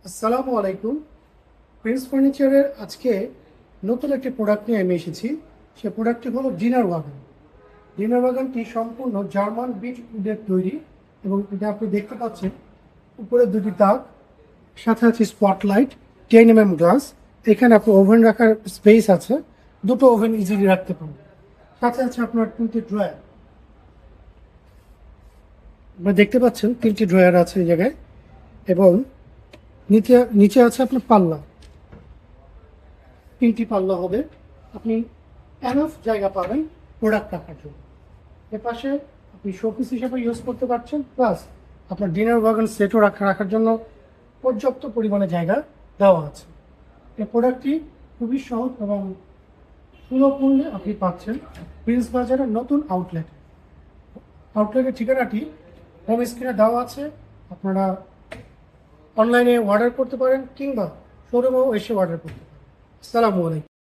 আসসালামু আলাইকুম। প্রিন্স ফার্নিচারের আজকে নতুন একটি প্রোডাক্ট নিয়ে আমি এসেছি। সে প্রোডাক্টটি হলো ডিনার ওয়াগন। ডিনার ওয়াগনটি সম্পূর্ণ জার্মান বিট উডের তৈরি এবং এটা আপনি দেখতে পাচ্ছেন উপরে দুটি তাক, সাথে আছে স্পটলাইট, 10 mm গ্লাস। এখানে আপনি ওভেন রাখার স্পেস আছে, দুটো ওভেন ইজিলি রাখতে পারবেন। সাথে আছে আপনার তিনটি ড্রয়ার, আপনারা দেখতে পাচ্ছেন তিনটি ড্রয়ার আছে এই জায়গায়, এবং নিচে নিচে আছে আপনার পাল্লা, তিনটি পাল্লা হবে। আপনি এনাফ জায়গা পাবেন প্রোডাক্ট রাখার জন্য। এর পাশে আপনি শোপিস হিসেবে ইউজ করতে পারছেন, প্লাস আপনার ডিনার ওয়াগন সেটও রাখার জন্য পর্যাপ্ত পরিমাণে জায়গা দেওয়া আছে। এই প্রোডাক্টটি খুবই সহজ এবং সুলভ মূল্যে আপনি পাচ্ছেন প্রিন্স বাজারের নতুন আউটলেটের ঠিকানাটি হোম স্ক্রিনে দেওয়া আছে। আপনারা অনলাইনে অর্ডার করতে পারেন কিংবা শোরুমেও এসে অর্ডার করতে পারেন। আসসালামু আলাইকুম।